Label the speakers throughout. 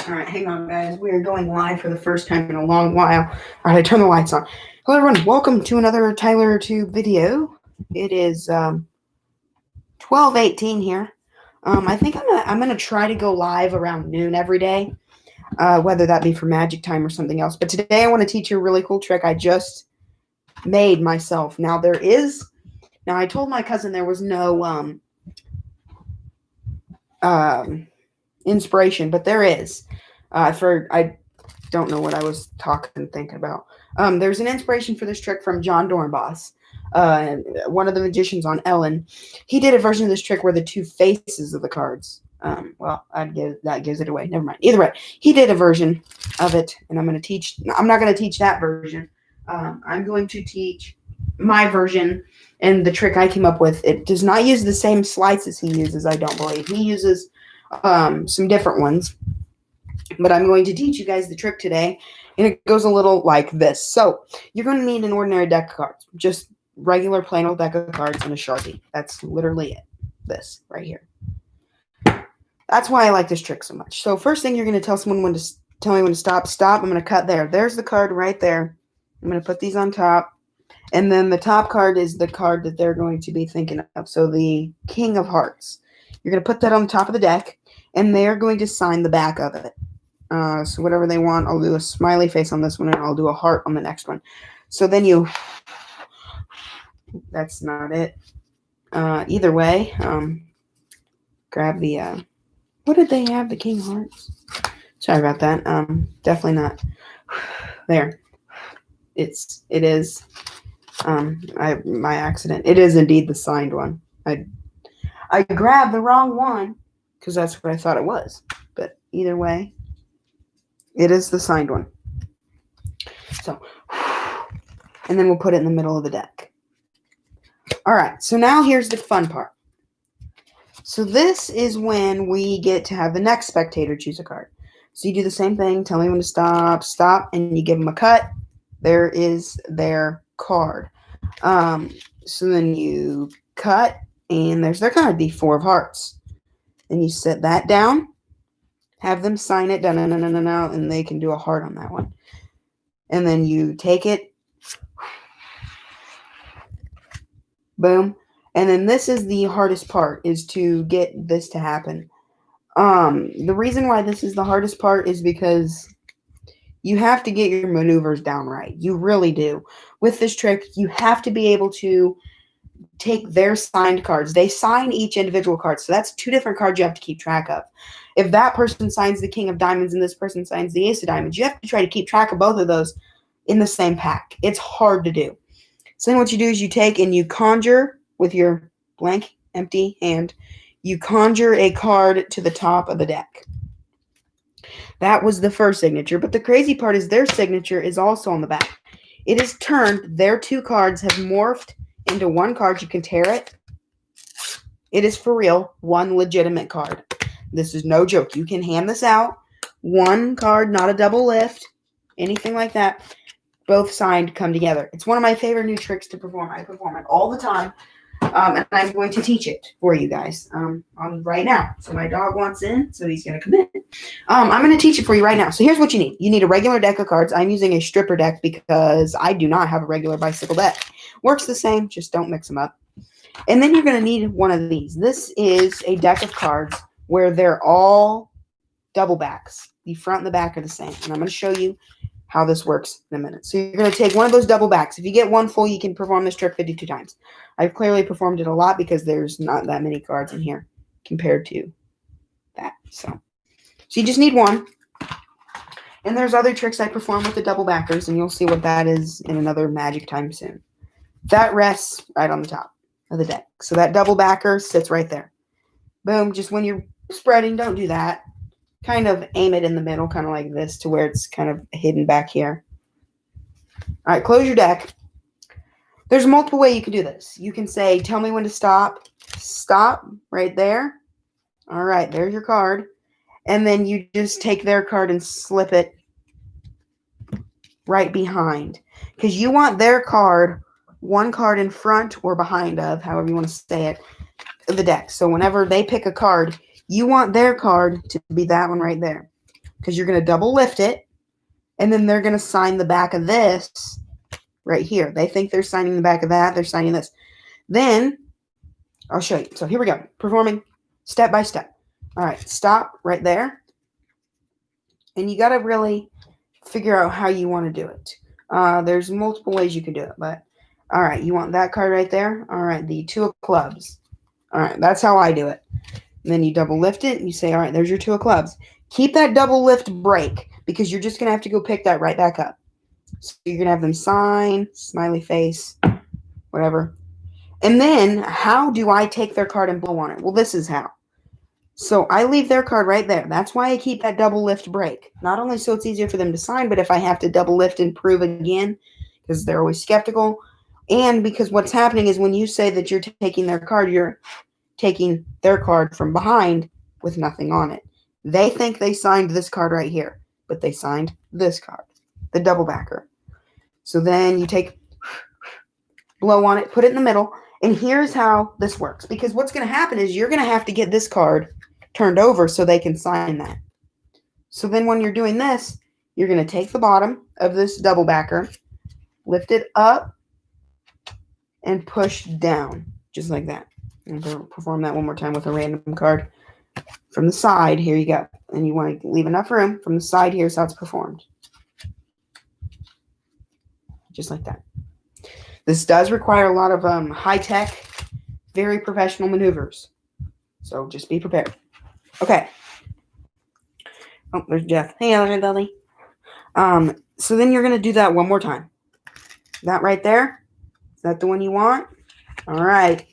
Speaker 1: All right, hang on, guys. We are going live for the first time in a long while. All right, I turn the lights on. Hello, everyone. Welcome to another Tyler Tube video. It is 12:18 here. I think I'm gonna try to go live around noon every day, whether that be for magic time or something else. But today I want to teach you a really cool trick I just made myself. Now I told my cousin there was no inspiration, but there is. I don't know what I was thinking about. There's an inspiration for this trick from John Dornbos, one of the magicians on Ellen. He did a version of this trick where the two faces of the cards. That gives it away. Never mind. Either way, he did a version of it, and I'm not going to teach that version. I'm going to teach my version and the trick I came up with. It does not use the same slices he uses, I don't believe. He uses some different ones. But I'm going to teach you guys the trick today, and it goes a little like this. So you're going to need an ordinary deck of cards, just regular plain old deck of cards and a Sharpie. That's literally it. This right here. That's why I like this trick so much. So first thing, you're going to tell me when to stop. Stop. I'm going to cut there. There's the card right there. I'm going to put these on top. And then the top card is the card that they're going to be thinking of. So the King of Hearts. You're going to put that on the top of the deck, and they're going to sign the back of it. So whatever they want, I'll do a smiley face on this one, and I'll do a heart on the next one. So then that's not it. Either way, grab the, what did they have? The King of Hearts? Sorry about that. Definitely not. There. It is, my accident. It is indeed the signed one. I grabbed the wrong one, because that's what I thought it was. But either way, it is the signed one. So, and then we'll put it in the middle of the deck. All right, so now here's the fun part. So this is when we get to have the next spectator choose a card. So you do the same thing, tell me when to stop, and you give them a cut. There is their card. So then you cut, and there's their card, the Four of Hearts. Then you set that down. Have them sign it, and they can do a heart on that one. And then you take it, boom. And then this is the hardest part, is to get this to happen. The reason why this is the hardest part is because you have to get your maneuvers down right. You really do. With this trick, you have to be able to take their signed cards. They sign each individual card. So that's two different cards you have to keep track of. If that person signs the King of Diamonds and this person signs the Ace of Diamonds, you have to try to keep track of both of those in the same pack. It's hard to do. So then what you do is you take and you conjure with your blank, empty hand. You conjure a card to the top of the deck. That was the first signature. But the crazy part is their signature is also on the back. It is turned. Their two cards have morphed into one card. You can tear it. It is for real. One legitimate card. This is no joke. You can hand this out. One card, not a double lift, anything like that. Both signed come together. It's one of my favorite new tricks to perform. I perform it all the time. And I'm going to teach it for you guys right now. So my dog wants in, so he's going to come in. I'm going to teach it for you right now. So here's what you need. You need a regular deck of cards. I'm using a stripper deck because I do not have a regular bicycle deck. Works the same, just don't mix them up. And then you're going to need one of these. This is a deck of cards where they're all double backs. The front and the back are the same. And I'm going to show you how this works in a minute. So you're going to take one of those double backs. If you get one full, you can perform this trick 52 times. I've clearly performed it a lot because there's not that many cards in here compared to that. So you just need one. And there's other tricks I perform with the double backers, and you'll see what that is in another magic time soon. That rests right on the top of the deck. So that double backer sits right there. Boom. Just when you're spreading, don't do that. Kind of aim it in the middle, kind of like this, to where it's kind of hidden back here. All right, close your deck. There's multiple ways you can do this. You can say, tell me when to stop. Stop right there. All right, there's your card. And then you just take their card and slip it right behind. Because you want their card, one card in front or behind of, however you want to say it, the deck. So whenever they pick a card, you want their card to be that one right there. because you're going to double lift it, and then they're going to sign the back of this right here. They think they're signing the back of that. They're signing this. Then I'll show you. So here we go. Performing step by step. All right, stop right there. And you got to really figure out how you want to do it. There's multiple ways you can do it, but all right, you want that card right there? All right, the 2 of clubs. All right, that's how I do it. And then you double lift it, and you say, all right, there's your 2 of clubs. Keep that double lift break, because you're just going to have to go pick that right back up. So you're going to have them sign, smiley face, whatever. And then how do I take their card and blow on it? Well, this is how. So I leave their card right there. That's why I keep that double lift break. Not only so it's easier for them to sign, but if I have to double lift and prove again, because they're always skeptical, and because what's happening is when you say that you're taking their card, you're taking their card from behind with nothing on it. They think they signed this card right here, but they signed this card, the double backer. So then you take, blow on it, put it in the middle, and here's how this works. Because what's going to happen is you're going to have to get this card turned over so they can sign that. So then when you're doing this, you're going to take the bottom of this double backer, lift it up, and push down, just like that. I'm going to perform that one more time with a random card. From the side, here you go. And you want to leave enough room. From the side, here's how it's performed. Just like that. This does require a lot of high-tech, very professional maneuvers. So just be prepared. Okay. Oh, there's Jeff. Hey, everybody. So then you're going to do that one more time. That right there. Is that the one you want? All right.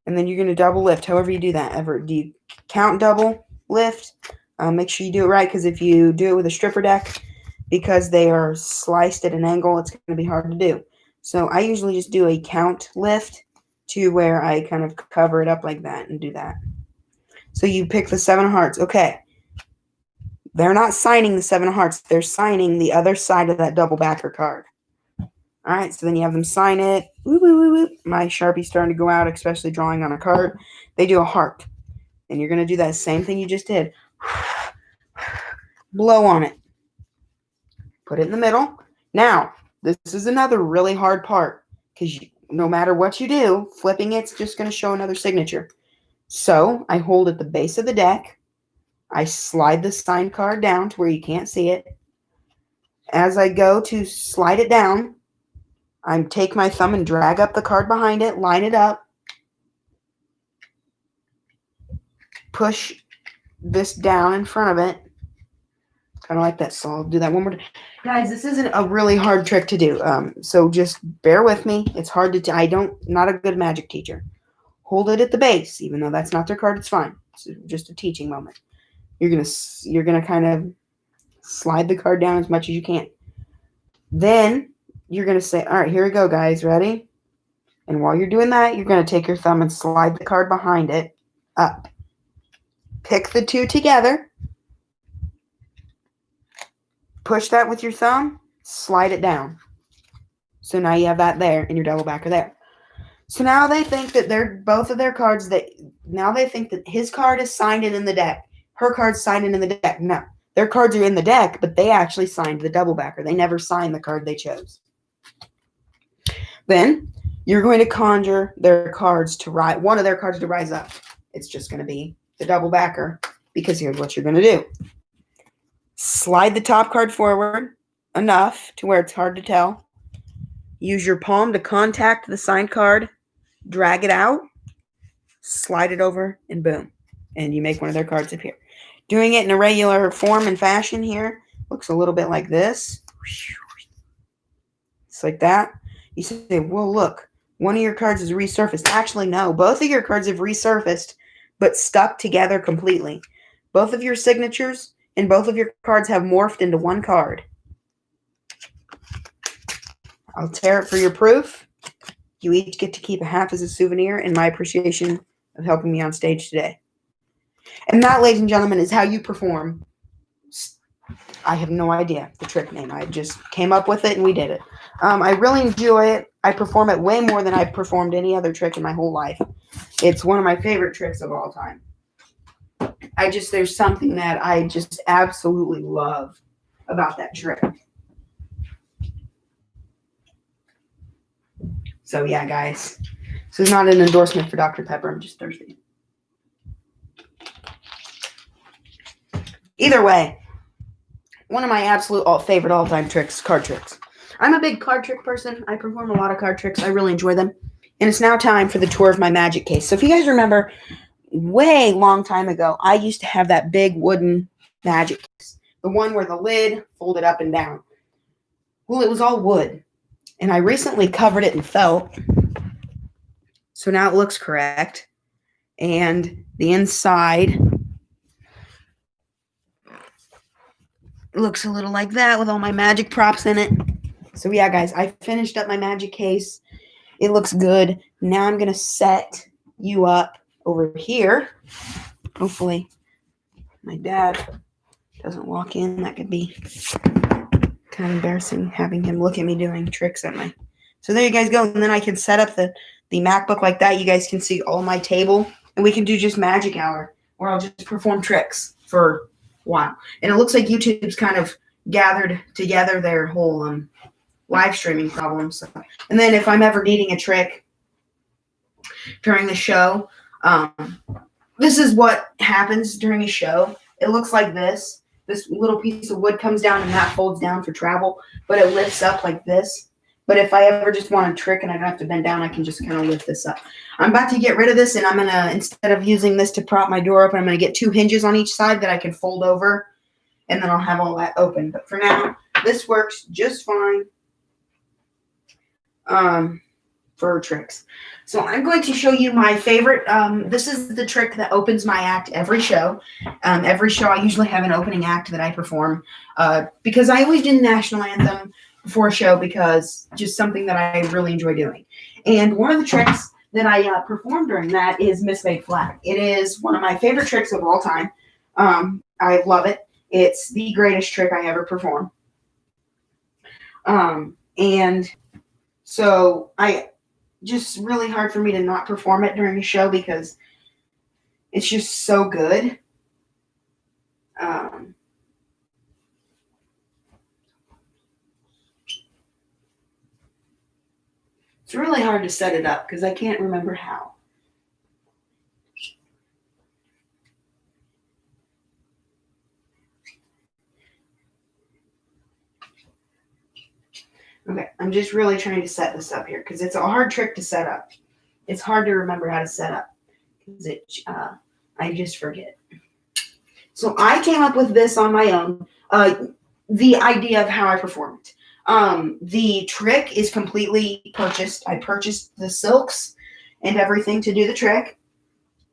Speaker 1: And then you're going to double lift, however you do that. Do you count double lift? Make sure you do it right, because if you do it with a stripper deck, because they are sliced at an angle, it's going to be hard to do. So I usually just do a count lift to where I kind of cover it up like that and do that. So you pick the 7 of hearts. Okay. They're not signing the 7 of hearts. They're signing the other side of that double backer card. All right, so then you have them sign it. Woo, woo, woo, woo. My Sharpie's starting to go out, especially drawing on a card. They do a heart. And you're going to do that same thing you just did. Blow on it. Put it in the middle. Now, this is another really hard part, because no matter what you do, flipping it's just going to show another signature. So I hold at the base of the deck. I slide the signed card down to where you can't see it. As I go to slide it down, I take my thumb and drag up the card behind it, line it up, push this down in front of it, kind of like that. So I'll do that one more time. Guys, this isn't a really hard trick to do, so just bear with me. It's hard to not a good magic teacher. Hold it at the base, even though that's not their card. It's fine. It's just a teaching moment. You're gonna kind of slide the card down as much as you can. Then you're going to say, all right, here we go, guys. Ready? And while you're doing that, you're going to take your thumb and slide the card behind it up. Pick the 2 together. Push that with your thumb. Slide it down. So now you have that there and your double backer there. So now they think that both of their cards, now they think that his card is signed in the deck. Her card's signed in the deck. No. Their cards are in the deck, but they actually signed the double backer. They never signed the card they chose. Then you're going to conjure their cards to rise, one of their cards to rise up. It's just going to be the double backer, because here's what you're going to do. Slide the top card forward enough to where it's hard to tell. Use your palm to contact the signed card. Drag it out. Slide it over, and boom. And you make one of their cards appear. Doing it in a regular form and fashion here looks a little bit like this. It's like that. You say, well, look, one of your cards is resurfaced. Actually, no. Both of your cards have resurfaced, but stuck together completely. Both of your signatures and both of your cards have morphed into one card. I'll tear it for your proof. You each get to keep a half as a souvenir in my appreciation of helping me on stage today. And that, ladies and gentlemen, is how you perform. I have no idea the trick name. I just came up with it and we did it. I really enjoy it. I perform it way more than I've performed any other trick in my whole life. It's one of my favorite tricks of all time. there's something that I just absolutely love about that trick. So yeah, guys. This is not an endorsement for Dr. Pepper. I'm just thirsty. Either way, one of my absolute favorite all-time tricks, card tricks. I'm a big card trick person. I perform a lot of card tricks. I really enjoy them. And it's now time for the tour of my magic case. So if you guys remember, way long time ago, I used to have that big wooden magic case. The one where the lid folded up and down. Well, it was all wood. And I recently covered it in felt. So now it looks correct. And the inside looks a little like that with all my magic props in it. So yeah, guys, I finished up my magic case. It looks good. Now I'm going to set you up over here. Hopefully my dad doesn't walk in. That could be kind of embarrassing having him look at me doing tricks at my. So there you guys go. And then I can set up the MacBook like that. You guys can see all my table. And we can do just magic hour where I'll just perform tricks for a while. And it looks like YouTube's kind of gathered together their whole live streaming problems. So, and then if I'm ever needing a trick during the show, this is what happens during a show. It looks like this. This little piece of wood comes down and that folds down for travel, but it lifts up like this. But if I ever just want a trick and I don't have to bend down, I can just kind of lift this up. I'm about to get rid of this, and I'm going to, instead of using this to prop my door open, I'm going to get 2 hinges on each side that I can fold over, and then I'll have all that open. But for now, this works just fine for tricks. So I'm going to show you my favorite. This is the trick that opens my act every show. Every show I usually have an opening act that I perform because I always do the national anthem before a show because just something that I really enjoy doing. And one of the tricks that I perform during that is Mismade Flag. It is one of my favorite tricks of all time. I love it. It's the greatest trick I ever perform. And so just really hard for me to not perform it during a show because it's just so good. It's really hard to set it up because I can't remember how. Okay, I'm just really trying to set this up here because it's a hard trick to set up. It's hard to remember how to set up because I just forget. So I came up with this on my own, the idea of how I perform it. The trick is completely purchased. I purchased the silks and everything to do the trick.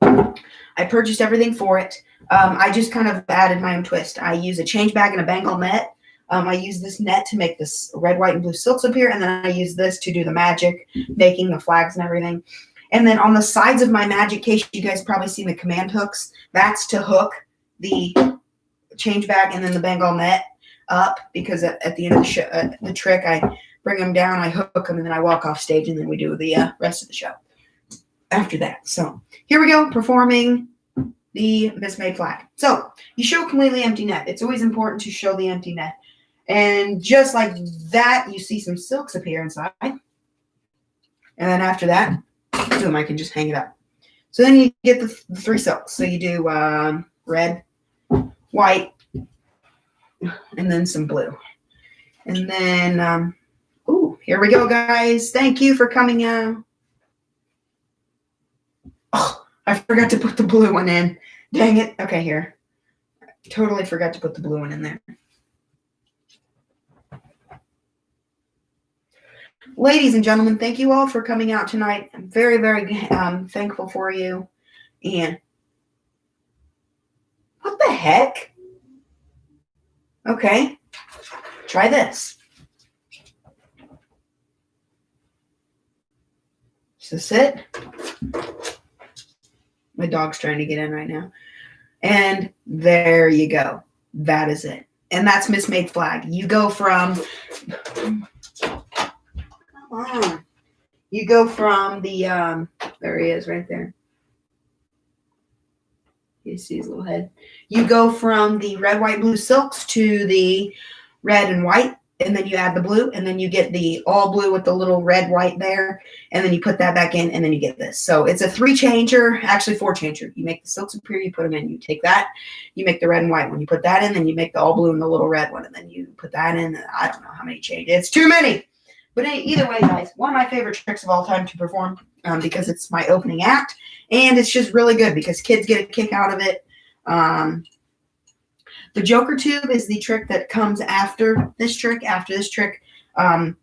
Speaker 1: I purchased everything for it. I just kind of added my own twist. I use a change bag and a Bengal net. I use this net to make this red, white, and blue silks appear, and then I use this to do the magic, making the flags and everything. And then on the sides of my magic case, you guys probably see the command hooks. That's to hook the change bag and then the Bengal net up because at the end of the trick, I bring them down, I hook them, and then I walk off stage, and then we do the rest of the show after that. So here we go, performing the Mismade Flag. So you show a completely empty net. It's always important to show the empty net. And just like that, you see some silks appear inside. And then after that, boom, I can just hang it up. So then you get the 3 silks. So you do red, white, and then some blue. And then, here we go, guys. Thank you for coming out. Oh, I forgot to put the blue one in. Dang it. Okay, here. Totally forgot to put the blue one in there. Ladies and gentlemen, thank you all for coming out tonight. I'm very, very thankful for you. And what the heck? Okay, try this. Is this it? My dog's trying to get in right now. And there you go. That is it. And that's Mismade Flag. You go from... You go from the, there he is right there. You see his little head. You go from the red, white, blue silks to the red and white, and then you add the blue, and then you get the all blue with the little red, white there, and then you put that back in, and then you get this. So it's a 3-changer, actually 4-changer. You make the silks appear, you put them in, you take that, you make the red and white one, you put that in, then you make the all blue and the little red one, and then you put that in. I don't know how many changes. It's too many. But either way, guys, one of my favorite tricks of all time to perform because it's my opening act, and it's just really good because kids get a kick out of it. The Joker tube is the trick that comes after this trick. After this trick, I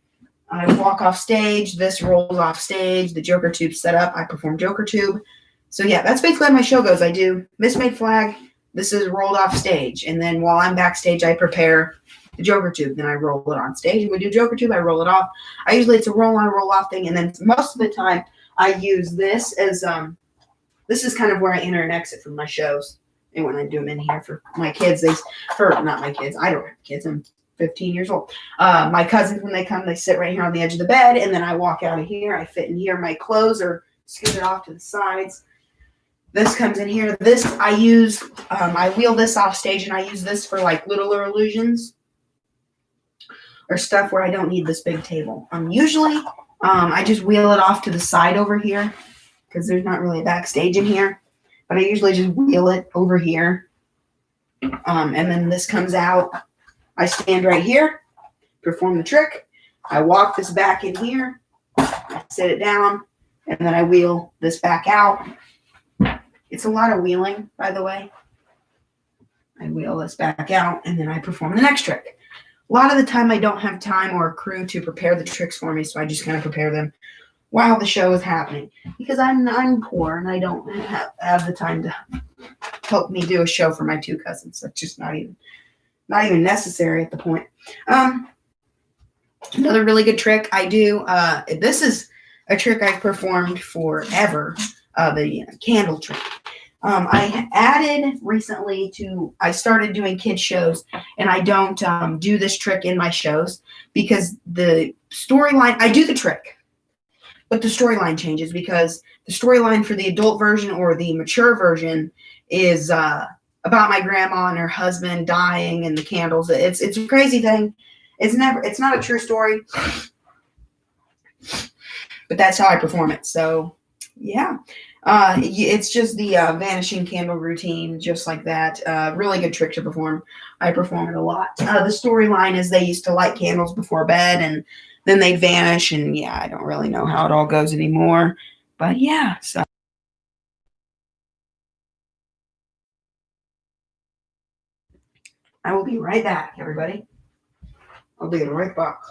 Speaker 1: walk off stage. This rolls off stage. The Joker tube set up. I perform Joker tube. So yeah, that's basically how my show goes. I do Miss Made Flag. This is rolled off stage, and then while I'm backstage, I prepare the Joker tube. Then I roll it on stage, and we do Joker tube. I roll it off. It's a roll on, roll off thing, and then most of the time I use this as this is kind of where I enter and exit from my shows. And when I do them in here for my kids, not my kids. I don't have kids. I'm 15 years old. My cousins, when they come, they sit right here on the edge of the bed, and then I walk out of here. I fit in here. My clothes are scooted off to the sides. This comes in here. This I use. I wheel this off stage, and I use this for like littler illusions or stuff where I don't need this big table. Usually, I just wheel it off to the side over here because there's not really a backstage in here. But I usually just wheel it over here. And then this comes out. I stand right here, perform the trick. I walk this back in here. I sit it down. And then I wheel this back out. It's a lot of wheeling, by the way. I wheel this back out, and then I perform the next trick. A lot of the time I don't have time or a crew to prepare the tricks for me, so I just kind of prepare them while the show is happening, because I'm poor and I don't have the time to help me do a show for my 2 cousins. That's just not even necessary at the point. Another really good trick I do. This is a trick I've performed forever. The candle trick. I added recently I started doing kids shows, and I don't do this trick in my shows because the storyline. I do the trick. But the storyline changes because the storyline for the adult version or the mature version is about my grandma and her husband dying and the candles. It's a crazy thing. It's not a true story, but that's how I perform it. So yeah, it's just the vanishing candle routine, just like that. Really good trick to perform. I perform it a lot. The storyline is they used to light candles before bed, and then they vanish, and yeah, I don't really know how it all goes anymore. But yeah, so I will be right back, everybody. I'll be right back.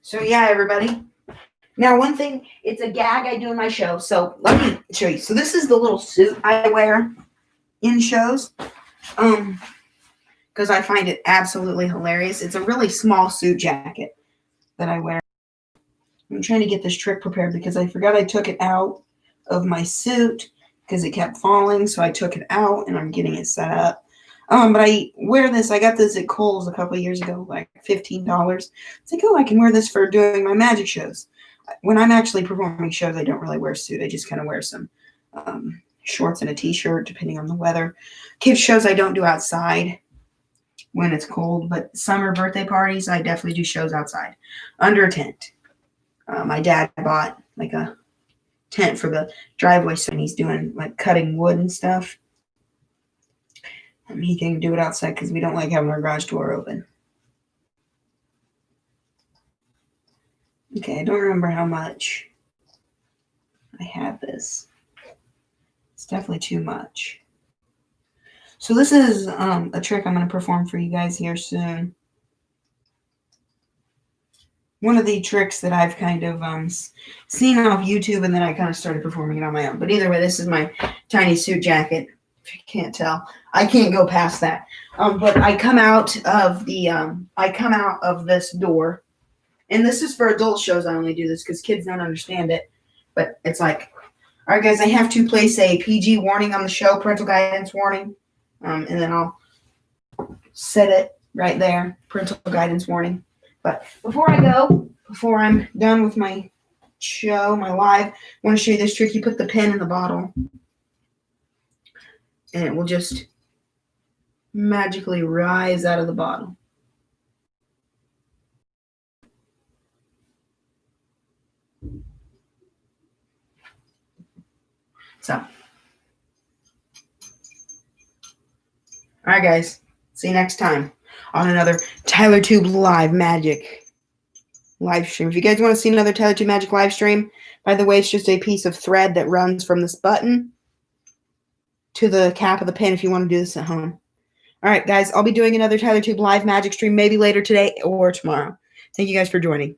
Speaker 1: So yeah, everybody. Now, one thing, it's a gag I do in my show. So let me show you. So this is the little suit I wear in shows, because I find it absolutely hilarious. It's a really small suit jacket that I wear. I'm trying to get this trick prepared because I forgot I took it out of my suit because it kept falling. So I took it out, and I'm getting it set up. But I wear this. I got this at Kohl's a couple of years ago, like $15. It's like, oh, I can wear this for doing my magic shows. When I'm actually performing shows, I don't really wear a suit. I just kind of wear some shorts and a t-shirt, depending on the weather. Kids shows I don't do outside when it's cold, but summer birthday parties, I definitely do shows outside under a tent. My dad bought like a tent for the driveway, so he's doing like cutting wood and stuff. He can do it outside because we don't like having our garage door open. Okay, I don't remember how much I have this. It's definitely too much. So this is a trick I'm going to perform for you guys here soon. One of the tricks that I've kind of seen off YouTube, and then I kind of started performing it on my own. But either way, this is my tiny suit jacket. If you can't tell, I can't go past that. But I come out of this door, And this is for adult shows. I only do this because kids don't understand it. But it's like, all right, guys, I have to place a PG warning on the show, parental guidance warning. And then I'll set it right there, parental guidance warning. But before I go, before I'm done with my show, my live, I want to show you this trick. You put the pin in the bottle, and it will just magically rise out of the bottle. So, all right, guys. See you next time on another TylerTube Live Magic live stream. If you guys want to see another TylerTube Magic live stream, by the way, it's just a piece of thread that runs from this button to the cap of the pin if you want to do this at home. All right, guys, I'll be doing another TylerTube Live Magic stream maybe later today or tomorrow. Thank you guys for joining.